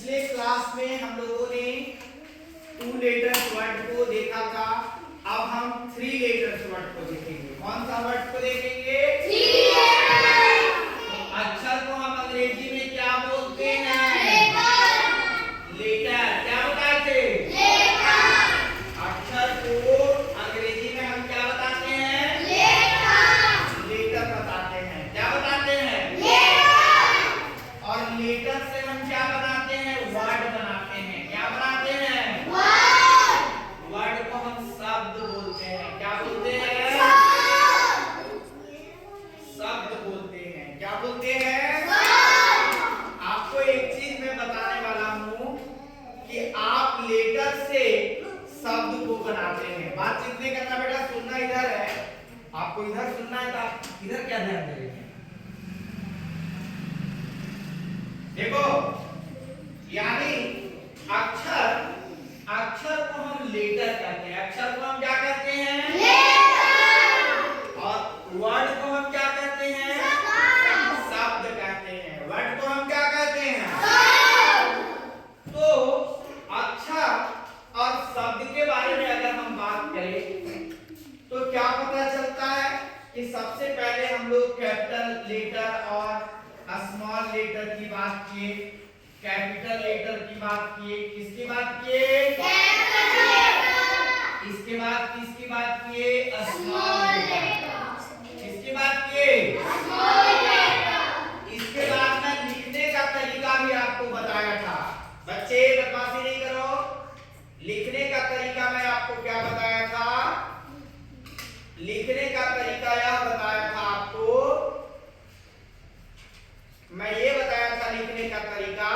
पिछले क्लास में हम लोगों ने 2 लेटर्स वर्ड को देखा था। अब हम 3 लेटर्स वर्ड को देखेंगे। कौन सा वर्ड को देखेंगे? 3 अक्षर को हम अंग्रेजी में क्या बोलते हैं? लेटर। क्या बताए थे? अक्षर को अंग्रेजी में हम क्या बताते हैं? लेटर बताते हैं। क्या बताते हैं? और लेटर से हम क्या बनाते हैं? वर्ड बनाते हैं। क्या बनाते हैं? वर्ड को हम शब्द बोलते हैं। क्या बोलते हैं? शब्द बोलते हैं। क्या बोलते हैं? आपको एक चीज मैं बताने वाला हूं कि आप लेटर से शब्द को बनाते हैं। बातचीत नहीं करना बेटा, सुनना इधर है। आपको इधर सुनना है तो आप इधर क्या ध्यान देंगे? देखो, यानी अक्षर को हम लेटर कहते हैं। अक्षर को हम क्या कहते हैं? और वर्ड को हम क्या कहते हैं? शब्द कहते हैं। वर्ड को हम क्या कहते हैं? तो अक्षर और शब्द के बारे में अगर हम बात करें तो क्या पता चलता है कि सबसे पहले हम लोग कैपिटल लेटर और स्मॉल लेटर की बात किए, कैपिटल लेटर की बात किए, किसकी बात किए? इसके बाद किसकी बात किए? Small letter. किसकी बात किए? इसके बाद मैं लिखने का तरीका भी आपको बताया था। बच्चे बदमाशी नहीं करो। लिखने का तरीका मैं आपको क्या बताया था? लिखने का तरीका यह बताया था आपको, मैं ये बताया था लिखने का तरीका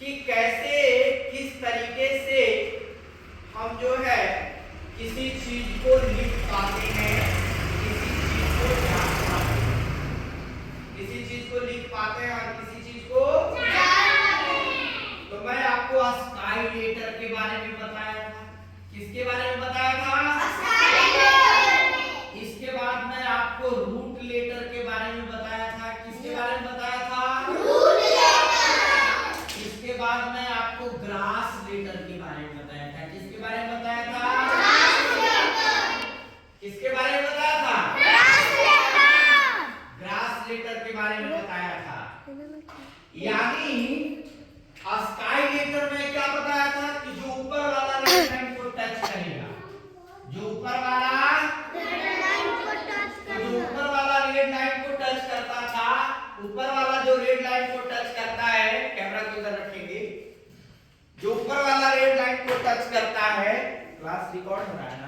कि कैसे किस तरीके से हम जो है किसी चीज को लिख पाते हैं, किसी चीज को जान पाते हैं, किसी चीज को लिख पाते हैं और किसी चीज को जान पाते हैं। तो मैं आपको स्काई लेटर के बारे में बताया था। किसके बारे में बताया था? इसके बाद मैं आपको रूट लेटर के बारे में बताया था। किसके बारे में बताया था? Root letter. इसके बाद मैं आपको ग्रास लेटर के बारे में बताया था। किसके बारे में बताया था? Grass letter. किसके बारे में बताया था? Grass letter. ग्रास लेटर के बारे में बताया था। यानी स्काई लेटर में क्या बताया था कि जो ऊपर वाला रेड लाइन को टच करेगा, जो ऊपर वाला रेड लाइन को टच करता था, ऊपर वाला जो रेड लाइन को टच करता है, कैमरा को इधर रखेंगे, जो ऊपर वाला रेड लाइन को टच करता है, क्लास रिकॉर्ड हो रहा है ना,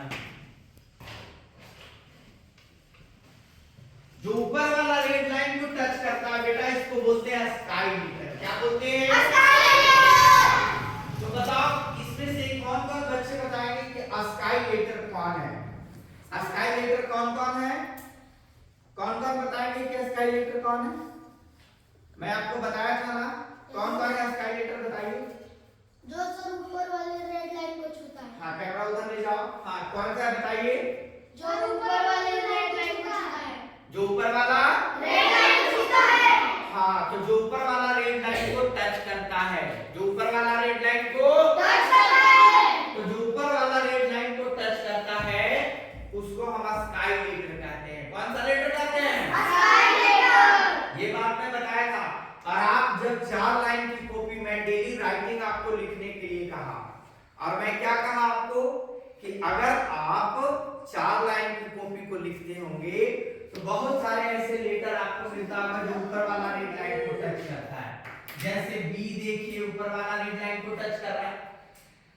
जो ऊपर वाला रेड लाइन को टच करता है बेटा, इसको बोलते हैं स्काई लेटर। क्या बोलते हैं? Sky letter. तो बताओ इसमें से कौन कौन बच्चे बताएंगे कि स्काई लेटर कौन है? स्काई लेटर कौन कौन है? कौन कौन बताएंगे कि स्काई लेटर कौन है? मैं आपको बताया था ना, कौन कौन है स्काई लेटर? बताइए। जो सर ऊपर वाले रेड लाइन को छूता है। हाँ, कैमरा उधर ले जाओ। हाँ, कौन सा है बताइए? जो ऊपर वाले रेड लाइन को छूता है। जो ऊपर वाला रेड लाइन को छूता है। हाँ, तो जो ऊपर वाला रेड लाइन को टच करता है, जो ऊपर वाला रेड लाइन को टच करता है, तो जो ऊपर वाला रेड लाइन को टच करता है उसको हम स्काई लेटर कहते हैं। कौन सा लेटर कहते हैं? Sky letter. ये बात मैं बताया था। और आप जब 4 लाइन की कॉपी में डेली राइटिंग आपको लिखने के लिए कहा, और मैं क्या कहा आपको कि अगर आप 4 लाइन की कॉपी को लिखते होंगे तो बहुत सारे ऐसे लेटर आपको मिलता होगा जो ऊपर वाला रेड लाइन को टच करता है। जैसे बी देखिए ऊपर वाला रेड लाइन को टच कर रहा है,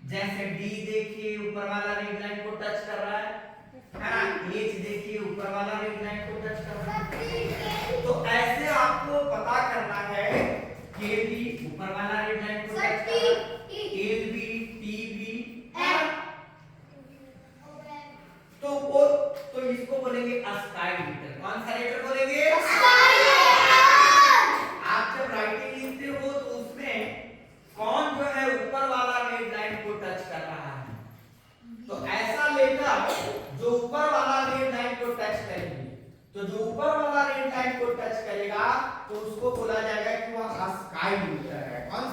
जैसे डी देखिए ऊपर वाला रेड लाइन को टच कर रहा है ना, एच देखिए ऊपर वाला रेड लाइन को टच कर रहा है। तो ऐसे आपको पता करना है के बी ऊपर वाला रेड लाइन को टच कर रहा है, एल बी, टी बी, तो इसको बोलेंगे स्काई लेटर। कौन सा लेटर बोलेंगे? Sky letter. आप जब राइटिंग लिखते हो तो उसमें कौन जो है ऊपर वाला रेड लाइन को टच कर रहा है, तो ऐसा लेटर जो ऊपर वाला रेड लाइन को टच करेगी, तो जो ऊपर वाला रेड लाइन को टच करेगा तो उसको बोला जाएगा कि वह स्काई लेटर है। कौन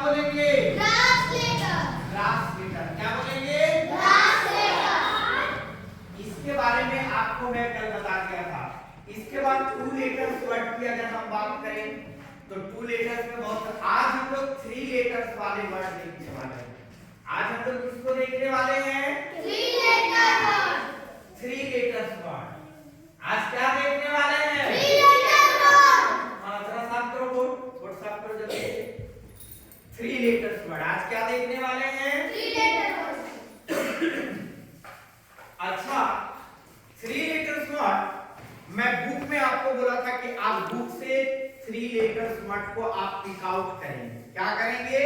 बोलेंगे? ट्रांसलेटर। ट्रांसलेटर। क्या बोलेंगे? ट्रांसलेटर। इसके बारे में आपको मैं कल बता दिया था। इसके बाद टू लेटर्स वर्ड की अगर हम बात करें तो टू लेटर्स में बहुत, आज हम लोग थ्री लेटर्स वाले वर्ड देखने वाले हैं। आज हम लोग किसको देखने वाले हैं? Three letter word. Three letters word. आज क्या देखने वाले हैं? Three letter word. हाँ, जरा साफ करो बोर्ड, बोर्ड साफ करो जल्दी से। थ्री लेटर्स वर्ड आज क्या देखने वाले हैं? Three letter word. अच्छा, थ्री लेटर्स वर्ड मैं बुक में आपको बोला था कि आप बुक से थ्री लेटर्स वर्ड को आप पिक आउट करेंगे। क्या करेंगे?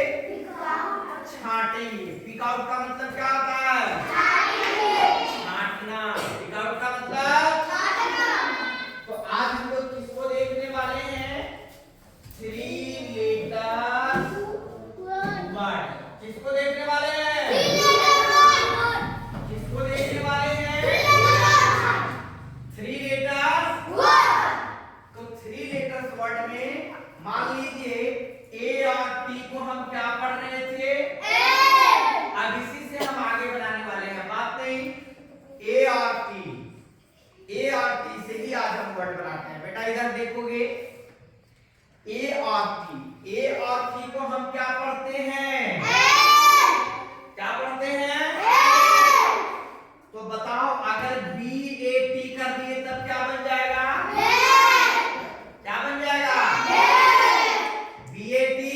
छांटेंगे। पिक आउट का मतलब क्या होता है? छांटना। पिक आउट का मतलब तो आज हम लोग किसको देखने वाले हैं? Three letters word. किसको देखने वाले हैं? किसको देखने वाले हैं? Three letters. तो थ्री लेटर्स वर्ड में मान लीजिए ए और टी को हम क्या पढ़ रहे थे? अब इसी से हम आगे बढ़ाने वाले हैं। बात नहीं, ए और टी से ही आज हम वर्ड बनाते हैं। बेटा इधर देखोगे, ए और टी को हम क्या पढ़ते हैं? क्या पढ़ते हैं? तो बताओ, अगर बी ए टी कर दिए तब क्या बन जाएगा? क्या बन जाएगा? B A T.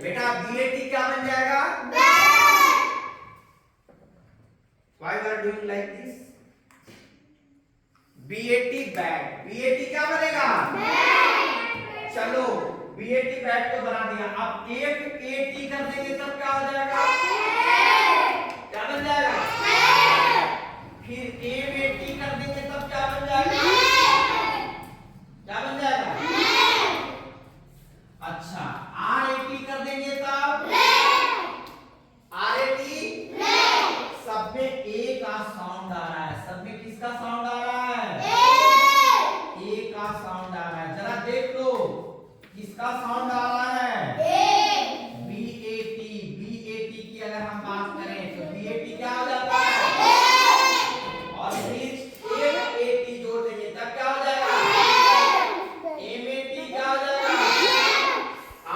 बेटा बी ए टी क्या बन जाएगा? Why you are doing like this? B A T bat. B A T क्या बनेगा? चलो बी ए टी बैट को बना दिया। अब एक ए टी कर देंगे तब क्या हो जाएगा? क्या बन जाएगा? फिर ए में टी कर देंगे तब क्या बन जाएगा? क्या बन जाएगा? अच्छा, आर ए टी कर देंगे तब आर ए टी। सब में ए का साउंड आ रहा है। सब में किसका साउंड आ रहा है? ए का साउंड आ रहा है। जरा देख लो किसका साउंड आ रहा है? B A T. B A T की अगर हम बात करें तो बी ए टी क्या हो जाता है? और फिर एक ए टी जोड़ देंगे तब क्या हो जाएगा? एम ए टी क्या हो जाएगा?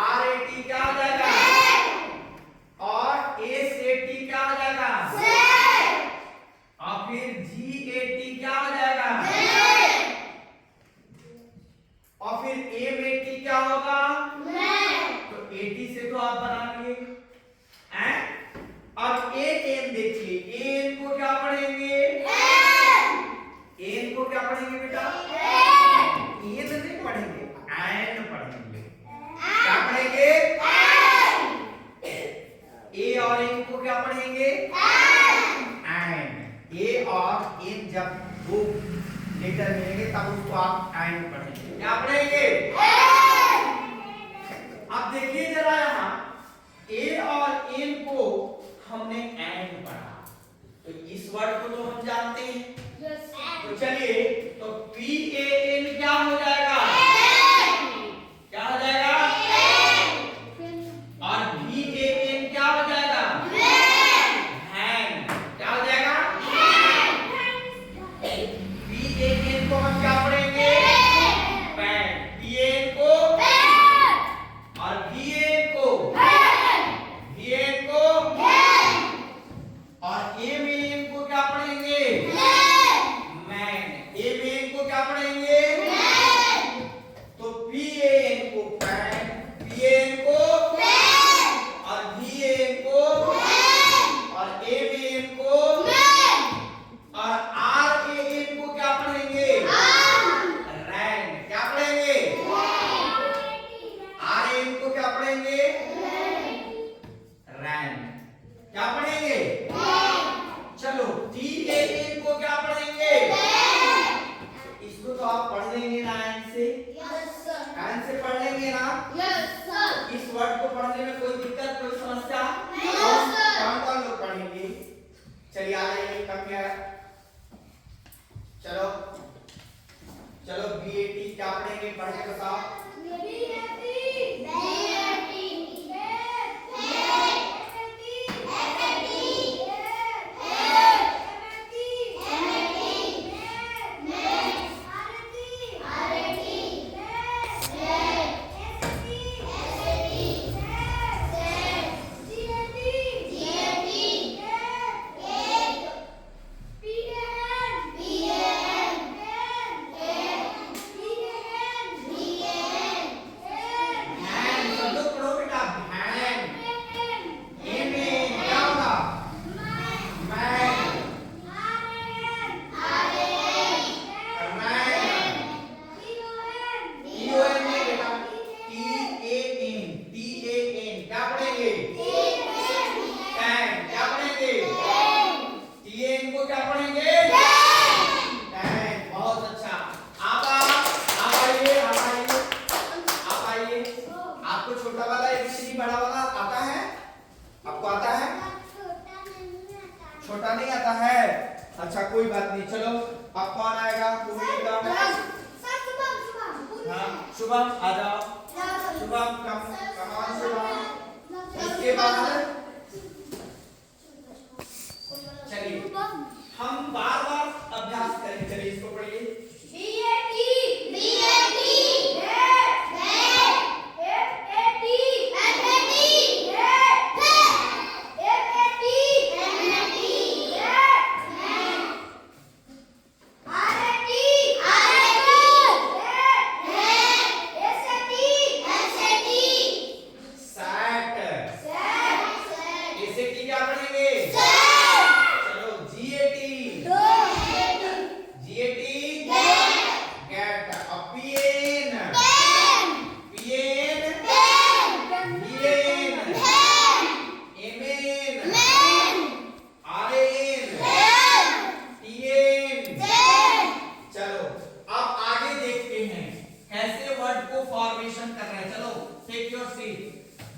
आर ए टी क्या हो जाएगा? और एस ए टी क्या हो जाएगा? और फिर जी ए टी क्या हो जाएगा? और फिर एम ए टी क्या होगा? तो ए टी से तो आप बना लिए हैं। अब ए एन देखिए, ए एन को क्या पढ़ेंगे? एन को क्या पढ़ेंगे बेटा? एन नहीं पढ़ेंगे, एन पढ़ेंगे। क्या पढ़ेंगे? ए और एन को क्या पढ़ेंगे? एन। ए और एन जब दो लेटर मिलेंगे तब उसको आप एन पढ़ेंगे। क्या पढ़ेंगे? अब देखिए जरा यहाँ ए और एन को हमने एन पढ़ा, तो इस वर्ड को तो हम जानते हैं। तो चलिए, तो पी ए एन क्या हो जाएगा? क्या हो जाएगा? और भी ए एन क्या हो जाएगा? हैन। क्या हो जाएगा? पी ए एन को हम क्या पढ़ेंगे? पैन। पी ए एन को और भी ए एन को और ए में एन को क्या पढ़ेंगे? मैन। ए जी बड़ा वाला आता है? आपको आता है? छोटा नहीं आता है? अच्छा कोई बात नहीं, चलो अब कौन आएगा? हाँ शुभम आ जाओ। शुभम कमान शुभम। इसके बाद चलिए हम बार बार अभ्यास करेंगे। चलिए इसको पढ़िए।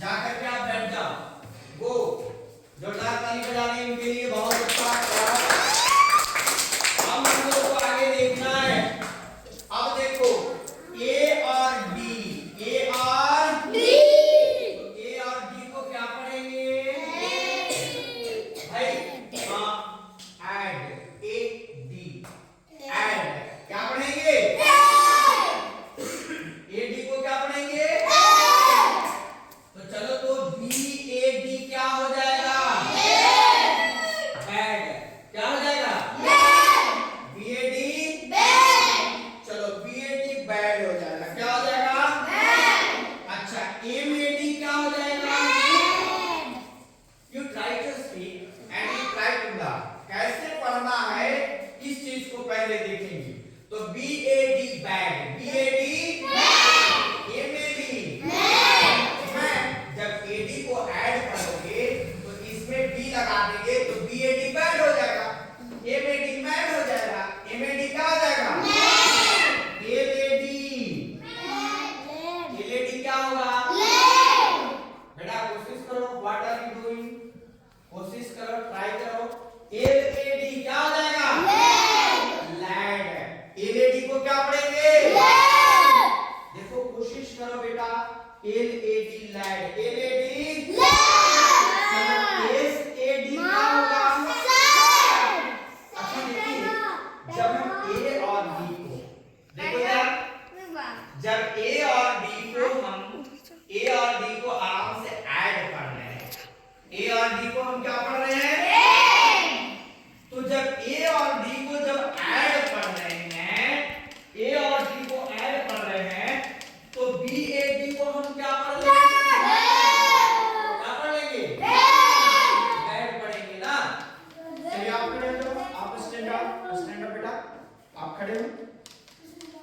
जाकर के आप बैठ जाओ। गो जोरदार ताली बजा रहे हैं इनके लिए, बहुत अच्छा। हम लोगों को आगे देखना है। अब देखो ए और डी, ए और डी, तो ए और डी को क्या पढ़ेंगे भाई? ऐड, ए डी, ऐड क्या पढ़ेंगे? ए डी को क्या पढ़ेंगे? तो चलो तो BAD क्या हो जाएगा? बैड। क्या हो जाएगा? BAD चलो BAD बैड हो जाएगा। क्या हो जाएगा? अच्छा MAD क्या हो जाएगा? You try to speak and you try to learn। कैसे पढ़ना है इस चीज को पहले देखेंगे। तो BAD बैड, BAD लगा देंगे तो BAD बैड हो जाएगा, MAD मैड हो जाएगा, MAD क्या हो जाएगा? LAD क्या होगा? बेटा कोशिश करो, व्हाट आर यू डूइंग? कोशिश करो, ट्राई करो। LAD क्या हो जाएगा? लैड। LAD को क्या पढ़ेंगे? देखो कोशिश करो बेटा। LAD लैड, LAD जब ए और डी को आराम से ऐड कर रहे हैं, ए और डी को हम क्या पढ़ रहे हैं? तो जब ए और डी को जब ऐड कर रहे हैं, ए और डी को ऐड कर रहे हैं, तो BAD को हम क्या पढ़ लेंगे? क्या पढ़ लेंगे? ऐड पढ़ेंगे ना। चलिए आप खड़े हो जाओ, आप स्टैंड अप बेटा, आप खड़े हो।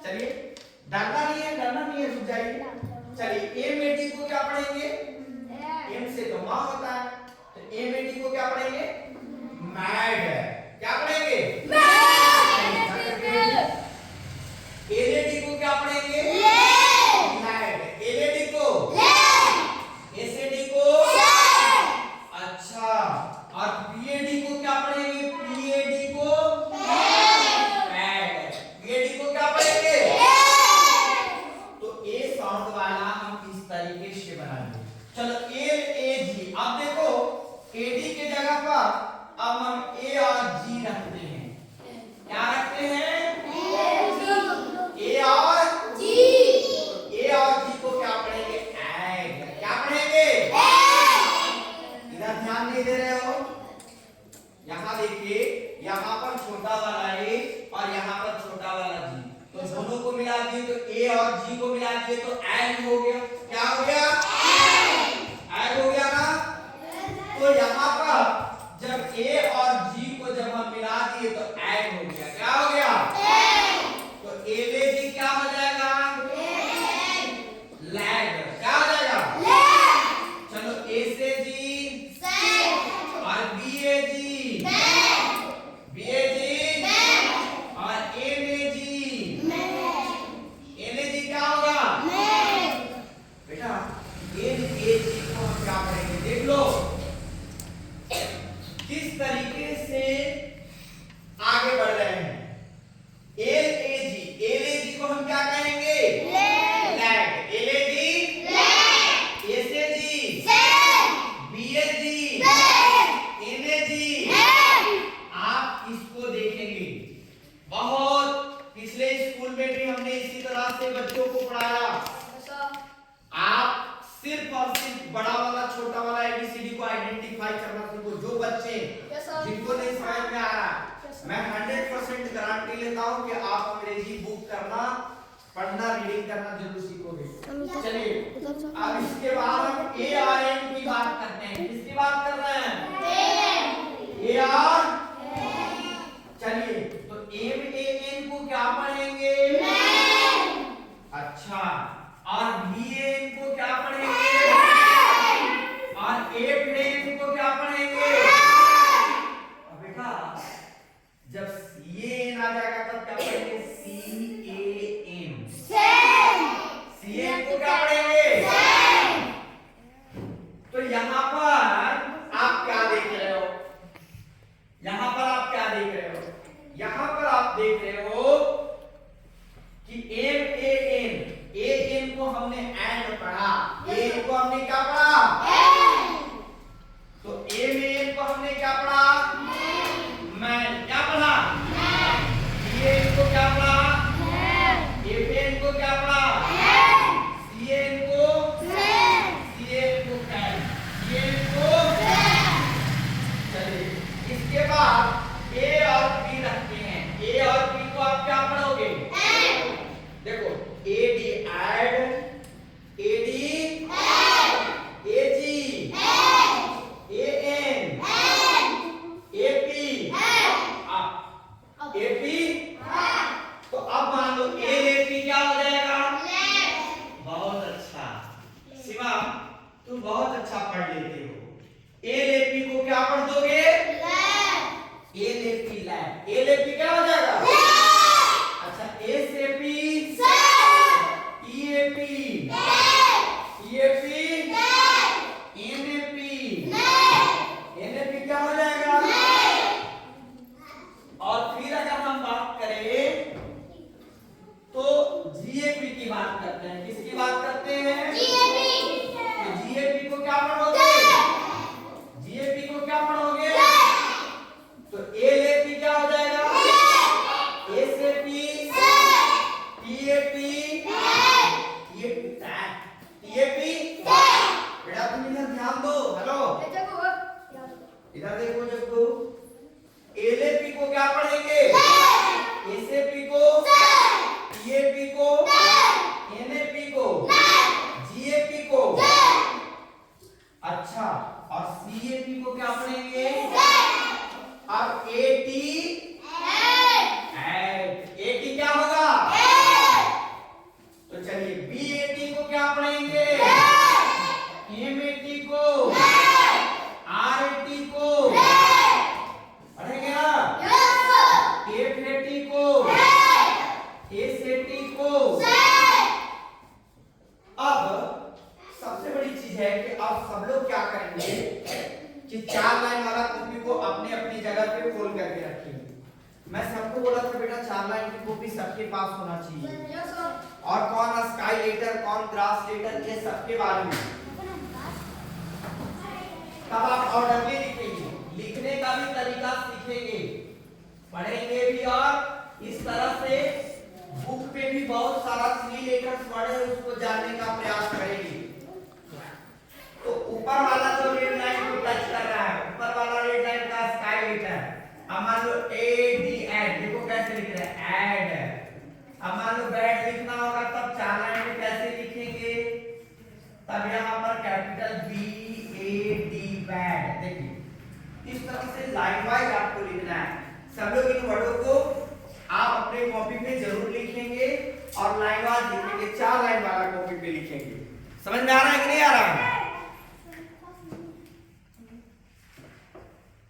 चलिए डरना नहीं है, रुक जाइए। चलिए MAD को क्या पढ़ेंगे? M से तो माँ होता है, तो MAD को क्या पढ़ेंगे? मैड। क्या पढ़ेंगे? LAD को क्या पढ़ेंगे? मैड। LAD को SAD को अच्छा, और PAD को क्या पढ़ेंगे? PAD को मैड। PAD को क्या पढ़ेंगे? साउंड वाला हम इस तरीके से बनाएंगे। चलो LAG। अब देखो AD के जगह पर अब हम A और G रखते हैं। क्या रखते हैं? A और G। A और G को क्या पढ़ेंगे? ऐड। क्या पढ़ेंगे? इधर ध्यान नहीं दे रहे हो? यहाँ देखिए, यहाँ पर छोटा वाला A और यहाँ पर छोटा वाला G, तो दोनों को मिला दिए तो A और G को मिला दिए तो ऐड हो गया। क्या हो गया? ऐड हो गया ना। तो यहाँ पर जब A और G को जब हम मिला दिए तो ऐड हो गया। क्या हो गया? तो LAG क्या हो जाएगा? लैड। क्या हो जाएगा? चलो SAG और BAG, BAG और MAG, LAG क्या होगा? बेटा LAG को बच्चे Yes, sir. जिनको नहीं समझ में आ रहा Yes, sir. मैं 100% गारंटी लेता हूँ कि आप अंग्रेजी बुक करना, पढ़ना, रीडिंग करना जरूर सीखोगे। चलिए अब इसके बाद हम ए और एन की बात करते हैं। किसकी बात कर रहे हैं? ए और चलिए तो एम ए एन को क्या पढ़ेंगे? अच्छा, और बी ए एन को क्या पढ़ेंगे? और एफ ए एन को क्या पढ़ेंगे? अब बेटा जब सी ए एन आ जाएगा तब क्या पढ़ेंगे? सी A N. C A N को क्या पढ़ेंगे? तो यहां पर आप क्या देख रहे हो? यहां पर आप क्या देख रहे हो? यहां पर आप देख रहे हो कि एम ए एन को हमने एंड पढ़ा, ए को हमने क्या पढ़ा? तो एम ए एन को हमने क्या पढ़ा? मैन। क्या पढ़ा? सी ए एन को क्या पढ़ा? एफ ए एन को क्या पढ़ा? सी ए एन को कैन, सी ए एन को। चलिए इसके बाद ए और बी रखते हैं। ए और बी को आप क्या पढ़ोगे? देखो A D add, A D A G, A N, A P, अब एपी। तो अब मान लो एपी क्या हो जाएगा? बहुत अच्छा शिवा, तुम बहुत अच्छा पढ़ लेते हो। एलएपी को क्या पढ़ दोगे? LAP lab. एलएपी क्या हो जाएगा? अच्छा SAP, EAP, EAP, NAP, NAP क्या हो जाएगा? और फिर अगर हम बात करें तो जीएपी की बात करते हैं। किसकी बात करते हैं? तो जीएपी को क्या पढ़ोगे? जीएपी को क्या पढ़ोगे? तो एलएपी क्या हो जाएगा? SAP, TAP, TAP. बेटा तुम इधर ध्यान दो। हेलो इधर देखो जग्गू। एलएपी को क्या पढ़ेंगे? एसएपी को, टीएपी को, एनएपी को, जीएपी को। अच्छा, और सीएपी को क्या पढ़ेंगे? अब एटी एटी क्या होगा? तो चलिए बीएटी को क्या पढ़ेंगे? एमएटी को, आरएटी को पढ़ेंगे ना? एफएटी को, एसएटी को। अब सबसे बड़ी चीज है कि आप सब लोग क्या करेंगे कि 4 लाइन वाला कॉपी को अपने अपनी जगह पे खोल करके रखिए। मैं सबको बोला था बेटा 4 लाइन की कॉपी सबके पास होना चाहिए। और कौन स्काई लेटर, कौन ग्रास लेटर, ये सबके बारे में तब आप ऑर्डरली लिखेंगे। लिखने का भी तरीका सीखेंगे, पढ़ेंगे भी, और इस तरह से बुक पे भी बहुत सारा 3 लेटर्स वर्ड है उसको जानने का प्रयास करेंगे। तो ऊपर वाला जो रेड लाइन को टच कर रहा है, ऊपर वाला रेड लाइन का स्काई लेटर। अब मान लो ए डी एड, देखो कैसे लिख रहे हैं, एड। अब मान लो बैड लिखना होगा तब 4 लाइन में कैसे लिखेंगे? तब यहाँ पर capital B A D bad. देखिए इस तरह से लाइन वाइज आपको लिखना है। सब लोग इन वर्डों को आप अपने कॉपी पे जरूर लिखेंगे और लाइन वाइज लिखेंगे। 4 लाइन वाला कॉपी पे लिखेंगे। समझ में आ रहा है कि नहीं आ रहा है?